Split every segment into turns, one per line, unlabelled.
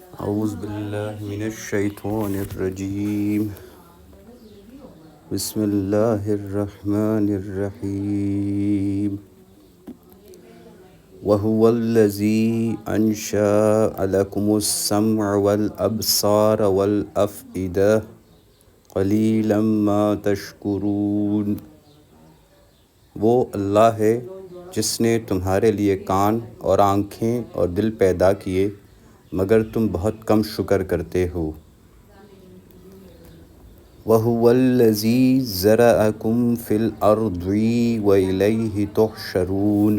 اعوذ باللہ من الشیطان الرجیم بسم اللہ الرحمن الرحیم وهو الذی انشأ لکم السمع والابصار والافئدہ قلیلا ما تشکرون۔ وہ اللہ ہے جس نے تمہارے لیے کان اور آنکھیں اور دل پیدا کیے مگر تم بہت کم شکر کرتے ہو۔ وَهُوَ الَّذِي ذَرَأَكُمْ فِي الْأَرْضِ وَإِلَيْهِ تُحْشَرُونَ،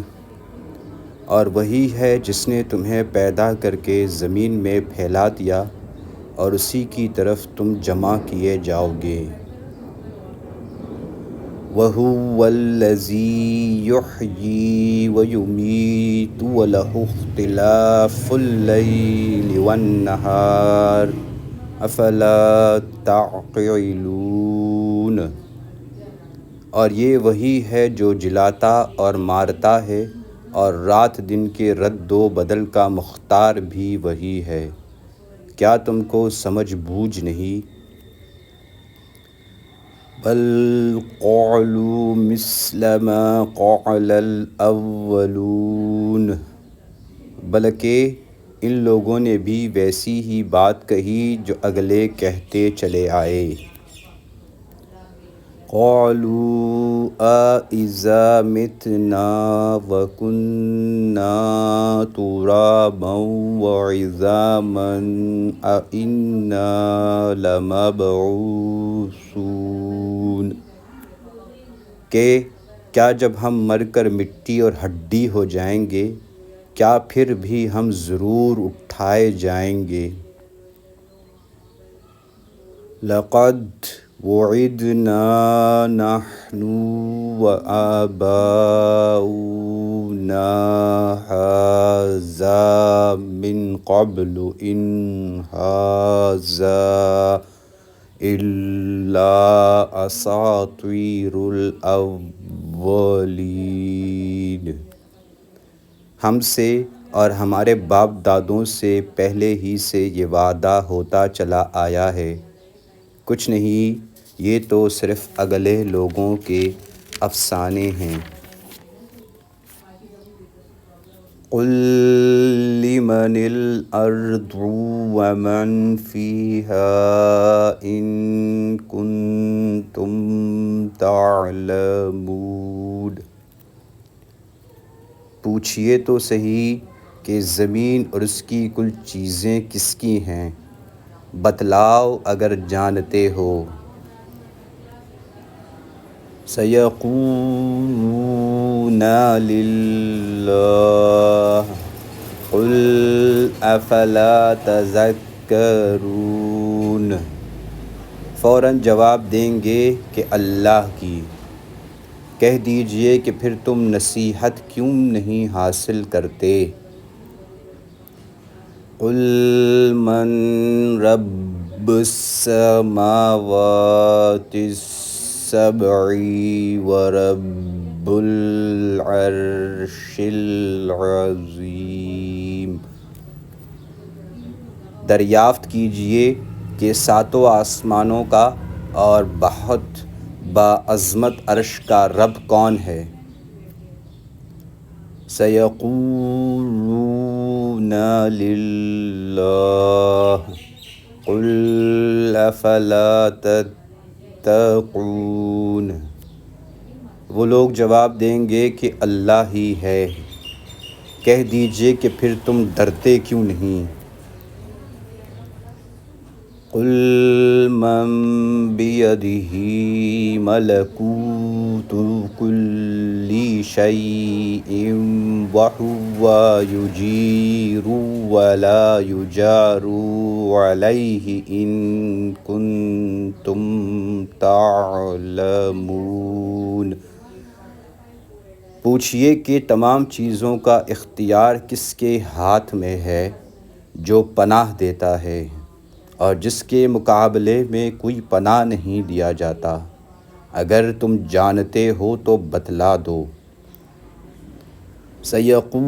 اور وہی ہے جس نے تمہیں پیدا کر کے زمین میں پھیلا دیا اور اسی کی طرف تم جمع کیے جاؤ گے۔ وَهُوَ الَّذِي يُحْيِي وَيُمِيتُ وَلَهُ اخْتِلَافُ اللَّيْلِ وَالنَّهَارِ أَفَلَا تَعْقِلُونَ۔ اور یہ وہی ہے جو جلاتا اور مارتا ہے، اور رات دن کے رد و بدل کا مختار بھی وہی ہے، کیا تم کو سمجھ بوجھ نہیں؟ بل قالوا مثل ما قال الاولون، بلکہ ان لوگوں نے بھی ویسی ہی بات کہی جو اگلے کہتے چلے آئے۔ قالوا أَإِذَا مِتْنَا وَكُنَّا تُرَابًا وَعِظَامًا أَإِنَّا لَمَبْعُوثُونَ، کہ کیا جب ہم مر کر مٹی اور ہڈی ہو جائیں گے کیا پھر بھی ہم ضرور اٹھائے جائیں گے۔ لَقَدْ وُعِدْنَا نَحْنُ وَآبَاؤُنَا هَذَا مِنْ قَبْلُ إِنْ هَذَا إِلَّا أَسَاطِيرُ الْأَوَّلِينَ، ہم سے اور ہمارے باپ دادوں سے پہلے ہی سے یہ وعدہ ہوتا چلا آیا ہے، کچھ نہیں یہ تو صرف اگلے لوگوں کے افسانے ہیں۔ قُل لِّمَنِ الْأَرْضُ وَمَنْ فِيهَا إِن كُنتُمْ تَعْلَمُونَ، پوچھئے تو صحیح کہ زمین اور اس کی کل چیزیں کس کی ہیں، بتلاؤ اگر جانتے ہو۔ سَيَقُولُونَ لِلَّهِ قُلْ أَفَلَا تَذَكَّرُونَ، فوراً جواب دیں گے کہ اللہ کی، کہہ دیجئے کہ پھر تم نصیحت کیوں نہیں حاصل کرتے۔ قُلْ مَنْ رَبُّ السَّمَاوَاتِ السَّبْعِ وَرَبُّ الْعَرْشِ الْعَظِيمِ، دریافت کیجئے کہ ساتوں آسمانوں کا اور بہت باعظمت عرش کا رب کون ہے۔ سَيَقُولُونَ لِلَّهِ قُلْ أَفَلَا تَتَّقُونَ، وہ لوگ جواب دیں گے کہ اللہ ہی ہے، کہہ دیجئے کہ پھر تم ڈرتے کیوں نہیں۔ قُلْ مَنْ بِيَدِهِ مَلَكُوتُ كُلِّ شَيْءٍ وَهُوَ يُجِيرُ وَلَا يُجَارُ عَلَيْهِ إِن كُنتُمْ تَعْلَمُونَ، پوچھئے کہ تمام چیزوں کا اختیار کس کے ہاتھ میں ہے، جو پناہ دیتا ہے اور جس کے مقابلے میں کوئی پناہ نہیں دیا جاتا، اگر تم جانتے ہو تو بتلا دو۔ سَيَقُولُونَ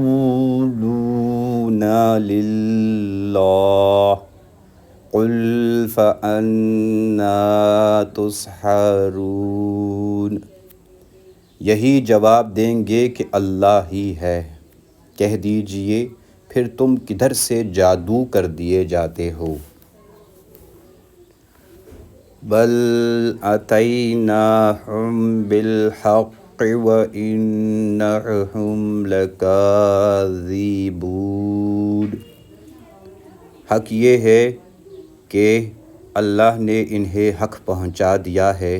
لِلَّهِ قل فأنا تسحرون، یہی جواب دیں گے کہ اللہ ہی ہے۔ کہہ دیجئے پھر تم کدھر سے جادو کر دیے جاتے ہو۔ بل اتیناہم بالحق وانہم لکاذبون، حق یہ ہے کہ اللہ نے انہیں حق پہنچا دیا ہے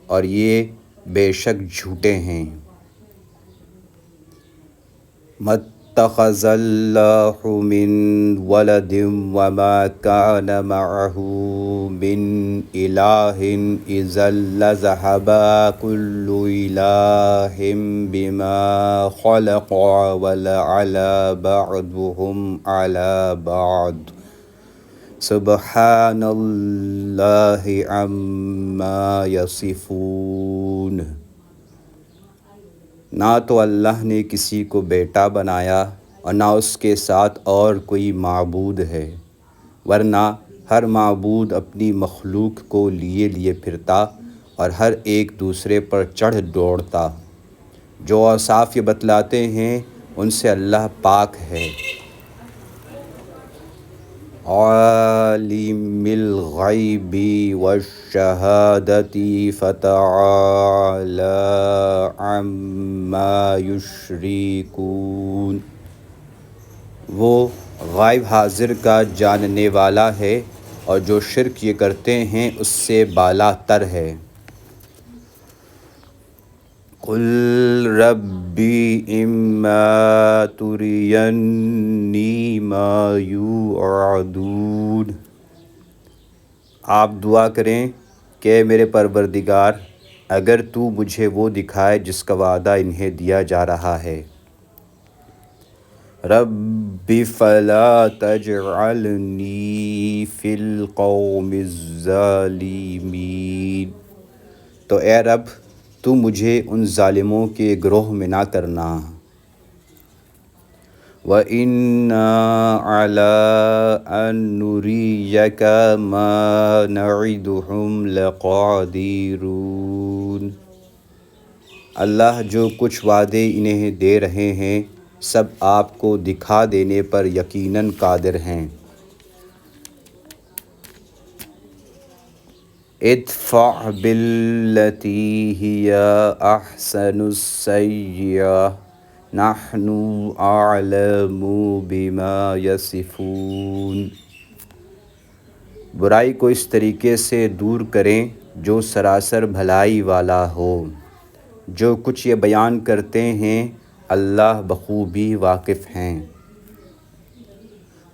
اور یہ بے شک جھوٹے ہیں۔ مَتَّخَذَ اللَّهُ مِن وَلَدٍ وَمَا كَانَ مَعَهُ مِنْ إِلَٰهٍ إِذًا لَّذَهَبَ كُلُّ إِلَٰهٍ بِمَا خَلَقَ وَلَعَلَا بَعْضُهُمْ عَلَىٰ بَعْضٍ سُبْحَانَ اللَّهِ عَمَّا يَصِفُونَ۔ نہ تو اللہ نے کسی کو بیٹا بنایا اور نہ اس کے ساتھ اور کوئی معبود ہے، ورنہ ہر معبود اپنی مخلوق کو لیے لیے پھرتا اور ہر ایک دوسرے پر چڑھ دوڑتا۔ جو اوصاف یہ بتلاتے ہیں ان سے اللہ پاک ہے۔ عالم الغیب والشہادۃ فتعالی عما یشرکون، وہ غائب حاضر کا جاننے والا ہے اور جو شرک یہ کرتے ہیں اس سے بالا تر ہے۔ قل ربی اما ترینی ما یوعدون، آپ دعا کریں کہ میرے پروردگار اگر تو مجھے وہ دکھائے جس کا وعدہ انہیں دیا جا رہا ہے۔ رب فلا تجعلنی فی القوم الظالمین، تو اے رب تو مجھے ان ظالموں کے گروہ میں نہ کرنا۔ وَإِنَّا عَلَىٰ أَن نُّرِيَّكَ مَا نَعِدُهُمْ لَقَادِرُونَ، اللہ جو کچھ وعدے انہیں دے رہے ہیں سب آپ کو دکھا دینے پر یقیناً قادر ہیں۔ ادفع بالتی ہی احسن السیئۃ نحن اعلم بما یصفون، برائی کو اس طریقے سے دور کریں جو سراسر بھلائی والا ہو، جو کچھ یہ بیان کرتے ہیں اللہ بخوبی واقف ہیں۔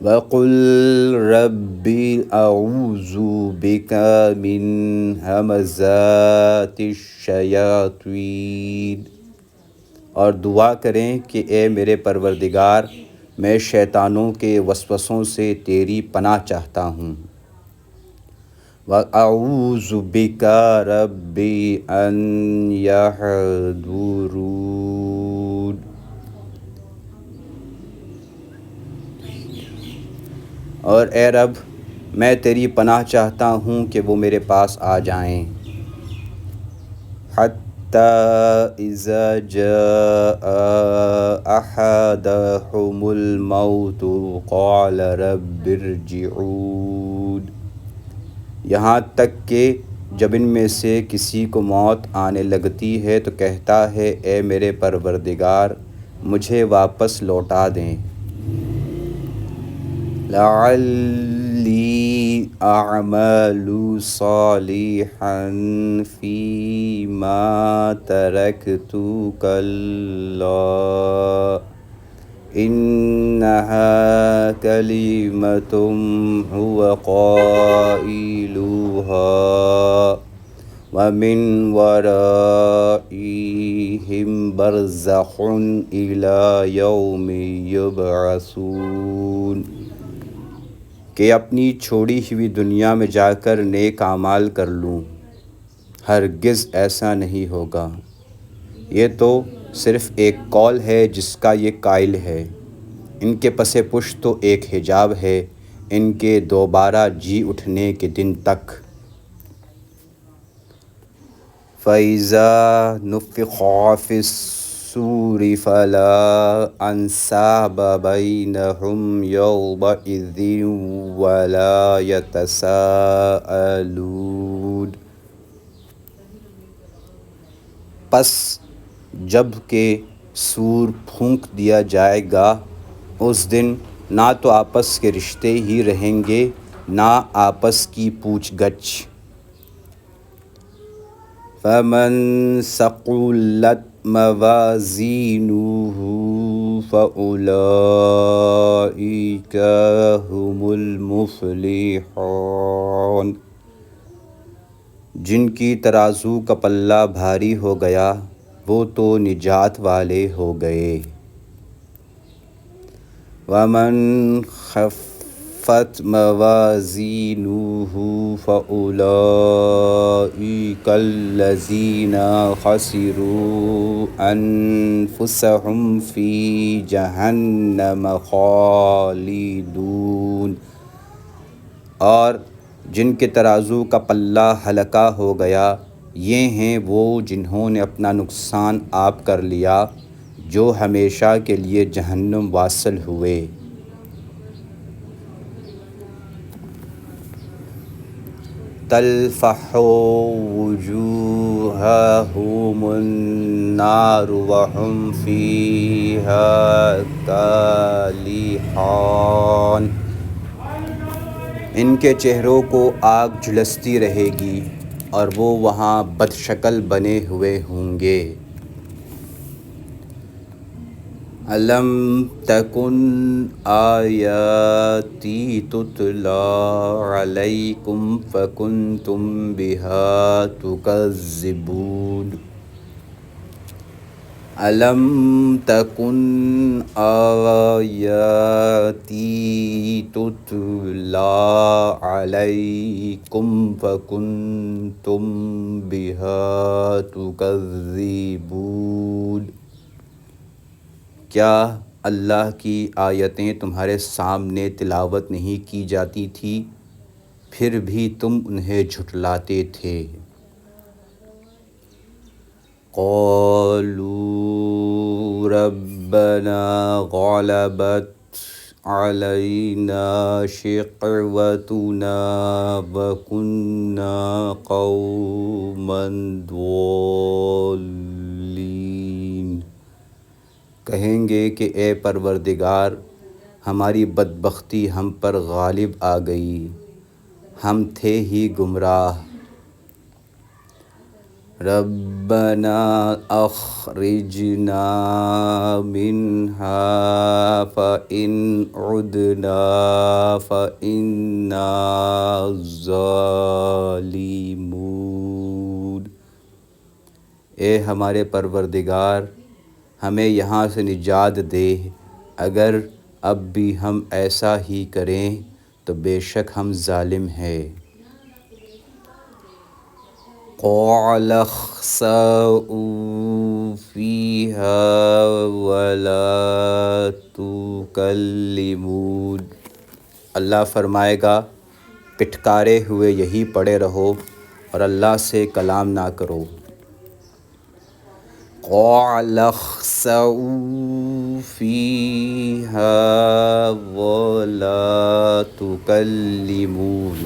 وَقُلْ رَبِّ أَعُوذُ بِكَ مِنْ ہَمَزَاتِ الشَّيَاطِینِ، اور دعا کریں کہ اے میرے پروردگار میں شیطانوں کے وسوسوں سے تیری پناہ چاہتا ہوں۔ وَأَعُوذُ بِكَ رَبِّ أَنْ يَحْضُرُونِ، اور اے رب میں تیری پناہ چاہتا ہوں کہ وہ میرے پاس آ جائیں۔ حَتَّى إِذَا جَاءَ أَحَدَهُمُ الْمَوْتُ قَالَ رَبِّ ارْجِعُونِ، یہاں تک کہ جب ان میں سے کسی کو موت آنے لگتی ہے تو کہتا ہے اے میرے پروردگار مجھے واپس لوٹا دیں۔ لعلی اعمل صالحا فیما ترکت کلا انہا کلمۃ هو قائلها ومن ورائهم برزخ الی یوم یبعثون، کہ اپنی چھوڑی ہوئی دنیا میں جا کر نیک اعمال کر لوں، ہرگز ایسا نہیں ہوگا، یہ تو صرف ایک قول ہے جس کا یہ قائل ہے، ان کے پس پشت تو ایک حجاب ہے، ان کے دوبارہ جی اٹھنے کے دن تک۔ فَإِذَا نُفِخَ فِي الصُّورِ فَلَا أَنْسَابَ بَيْنَهُمْ يَوْمَئِذٍ وَلَا يَتَسَاءَلُونَ۔ پس جب کہ سور پھونک دیا جائے گا اس دن نہ تو آپس کے رشتے ہی رہیں گے نہ آپس کی پوچھ گچھ۔ فَمَن ثَقُلَتْ مَوَازِينُهُ فَأُولَئِكَ هُمُ الْمُفْلِحُونَ۔ جن کی ترازو کا پلہ بھاری ہو گیا وہ تو نجات والے ہو گئے۔ وَمَن خَفَّتْ مَوَازِينُهُ فَأُولَئِكَ الَّذِينَ خَسِرُوا أَنفُسَهُمْ فِي جَهَنَّمَ خَالِدُونَ۔ اور جن کے ترازو کا پلہ ہلکا ہو گیا یہ ہیں وہ جنہوں نے اپنا نقصان آپ کر لیا جو ہمیشہ کے لیے جہنم واصل ہوئے۔ تَلْفَحُ وُجُوهَهُمُ النَّارُ وَهُمْ فِيهَا كَالِحُونَ۔ ان کے چہروں کو آگ جھلستی رہے گی اور وہ وہاں بد شکل بنے ہوئے ہوں گے۔ أَلَمْ تَكُنْ آيَاتِي تُتْلَى عَلَيْكُمْ فَكُنْتُمْ بِهَا تُكَذِّبُونَ۔ أَلَمْ تَكُنْ آيَاتِي تُتْلَى عَلَيْكُمْ فَكُنْتُمْ بِهَا تُكَذِّبُونَ۔ کیا اللہ کی آیتیں تمہارے سامنے تلاوت نہیں کی جاتی تھی پھر بھی تم انہیں جھٹلاتے تھے۔ قَالُوا رَبَّنَا غَلَبَتْ عَلَيْنَا شِقْوَتُنَا وَكُنَّا قَوْمًا ضَالِّينَ۔ کہیں گے کہ اے پروردگار ہماری بدبختی ہم پر غالب آ گئی، ہم تھے ہی گمراہ۔ رَبَّنَا أَخْرِجْنَا مِنْهَا فَإِنْ عُدْنَا فَإِنَّا ظَالِمُونَ۔ اے ہمارے پروردگار ہمیں یہاں سے نجات دے، اگر اب بھی ہم ایسا ہی کریں تو بے شک ہم ظالم ہیں۔ قَالَ اخْسَئُوا فِيهَا وَلَا تُكَلِّمُونِ۔ اللہ فرمائے گا پھٹکارے ہوئے یہی پڑے رہو اور اللہ سے کلام نہ کرو۔ قَالَ اخْسَئُوا فِيهَا وَلَا تُكَلِّمُونِ۔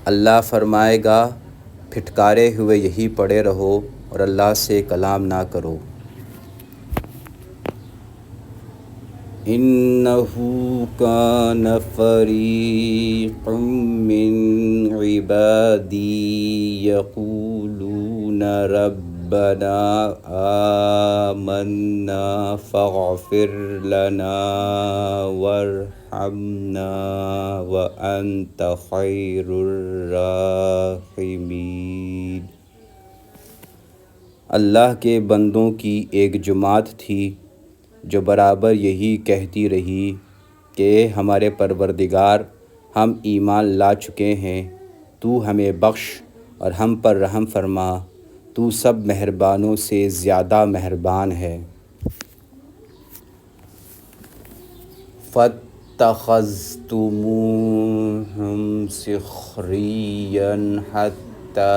اللہ فرمائے گا پھٹکارے ہوئے یہی پڑے رہو اور اللہ سے کلام نہ کرو۔ إِنَّهُ كَانَ فَرِيقٌ مِّنْ عِبَادِي يَقُولُونَ رَبَّنَا آمَنَّا فَاغْفِرْ لَنَا وَارْحَمْنَا وَأَنْتَ خَيْرُ الرَّاحِمِينَ۔ اللہ کے بندوں کی ایک جماعت تھی جو برابر یہی کہتی رہی کہ ہمارے پروردگار ہم ایمان لا چکے ہیں، تو ہمیں بخش اور ہم پر رحم فرما، تو سب مہربانوں سے زیادہ مہربان ہے۔ اتخذتموهم سخريا حتى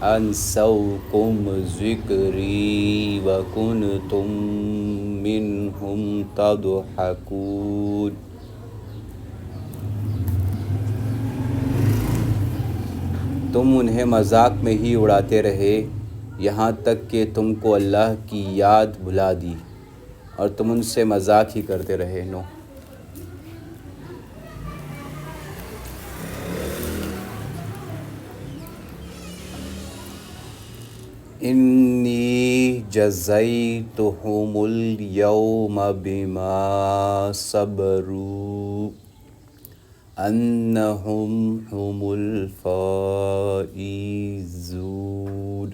أنسوكم ذكري وكنتم منهم تضحكون۔ تم انہیں مذاق میں ہی اڑاتے رہے یہاں تک کہ تم کو اللہ کی یاد بھلا دی اور تم ان سے مذاق ہی کرتے رہے۔ انی جزیتہم اليوم بما صبروا انہم هم الفائزون۔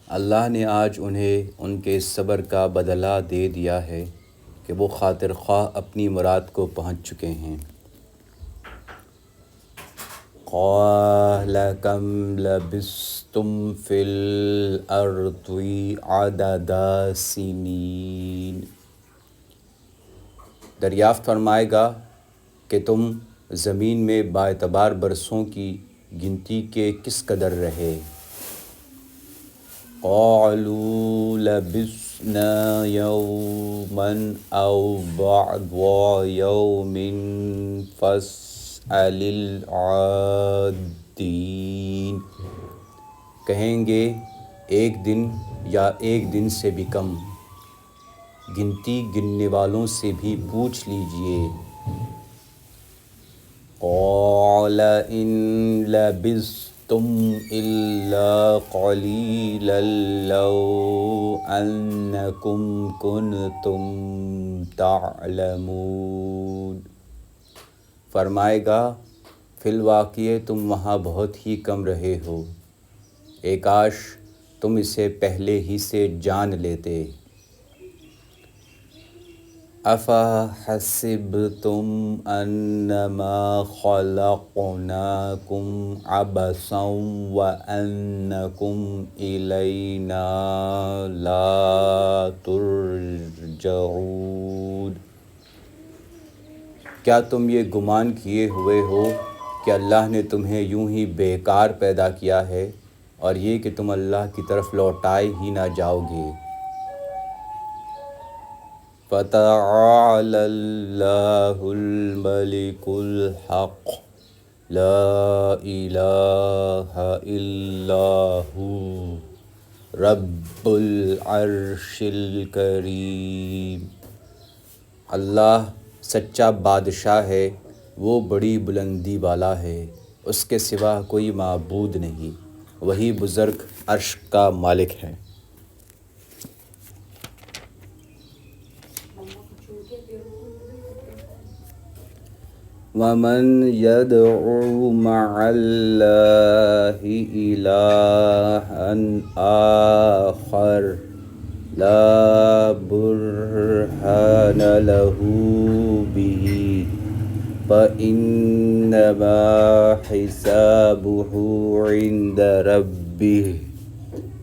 اللہ نے آج انہیں ان کے صبر کا بدلہ دے دیا ہے کہ وہ خاطر خواہ اپنی مراد کو پہنچ چکے ہیں۔ قال کم لبثتم فی الارض عدد سنین۔ دریافت فرمائے گا کہ تم زمین میں باعتبار برسوں کی گنتی کے کس قدر رہے۔ قالوا لبثنا یوما او بعض یوم فاسأل العادین۔ کہیں گے ایک دن یا ایک دن سے بھی کم، گنتی گننے والوں سے بھی پوچھ لیجئے۔ قال ان لبثتم الا قلیلا لو انکم کنتم تعلمون۔ فرمائے گا فی الواقع تم وہاں بہت ہی کم رہے ہو، اے کاش تم اسے پہلے ہی سے جان لیتے۔ افحسبتم انما خلقناکم عبثا وانکم الینا لا ترجعون۔ کیا تم یہ گمان کیے ہوئے ہو کہ اللہ نے تمہیں یوں ہی بیکار پیدا کیا ہے اور یہ کہ تم اللہ کی طرف لوٹائے ہی نہ جاؤ گے۔ فتعالى اللہ الملك الحق لا الہ الا هو رب العرش الکریم۔ اللہ سچا بادشاہ ہے، وہ بڑی بلندی والا ہے، اس کے سوا کوئی معبود نہیں، وہی بزرگ عرش کا مالک ہے۔ وَمَنْ يَدْعُ مَعَ اللَّهِ إِلَٰهًا آخَرَ لَا بُرْهَانَ لَهُ بِهِ فَإِنَّمَا حِسَابُهُ عِندَ رَبِّهِ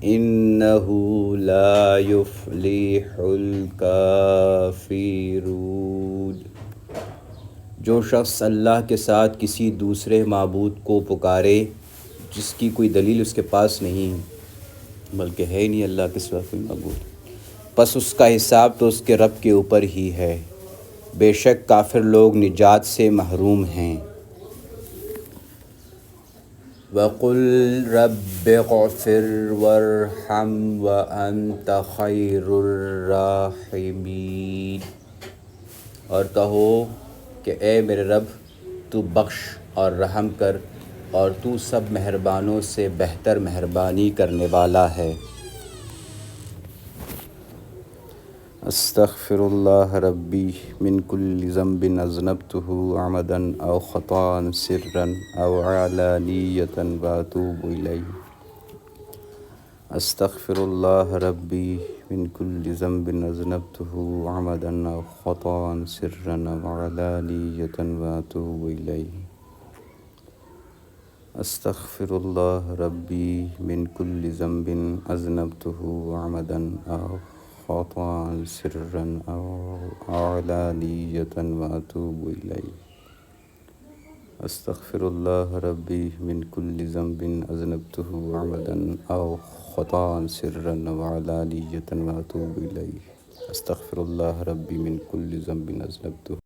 إِنَّهُ لَا يُفْلِحُ الْكَافِرُونَ۔ جو شخص اللہ کے ساتھ کسی دوسرے معبود کو پکارے جس کی کوئی دلیل اس کے پاس نہیں، بلکہ ہے ہی نہیں اللہ کے سوا کوئی معبود، پس اس کا حساب تو اس کے رب کے اوپر ہی ہے، بے شک کافر لوگ نجات سے محروم ہیں۔ وَقُلْ رَبِّ اغْفِرْ وَارْحَمْ وَأَنْتَ خَيْرُ الرَّاحِمِينَ۔ اور کہو کہ اے میرے رب تو بخش اور رحم کر اور تو سب مہربانوں سے بہتر مہربانی کرنے والا ہے۔ استغفر اللہ ربی من کل ذنب اذنبته عمدا او خطا سرا او علانیۃ واتوب الیہ۔ استغفر اللہ ربی من کل ذنب اذنبته عمدا او خطا سرا او علانیۃ واتوب الیہ۔ استغفر اللہ ربی من کل ذنب اذنبته عمدا او خطأ سرا أو علانية وأتوب إليه. أستغفر الله ربي من كل ذنب أذنبته عمدا أو خطأ سرا أو علانية وأتوب إليه. أستغفر الله ربي من كل ذنب أذنبته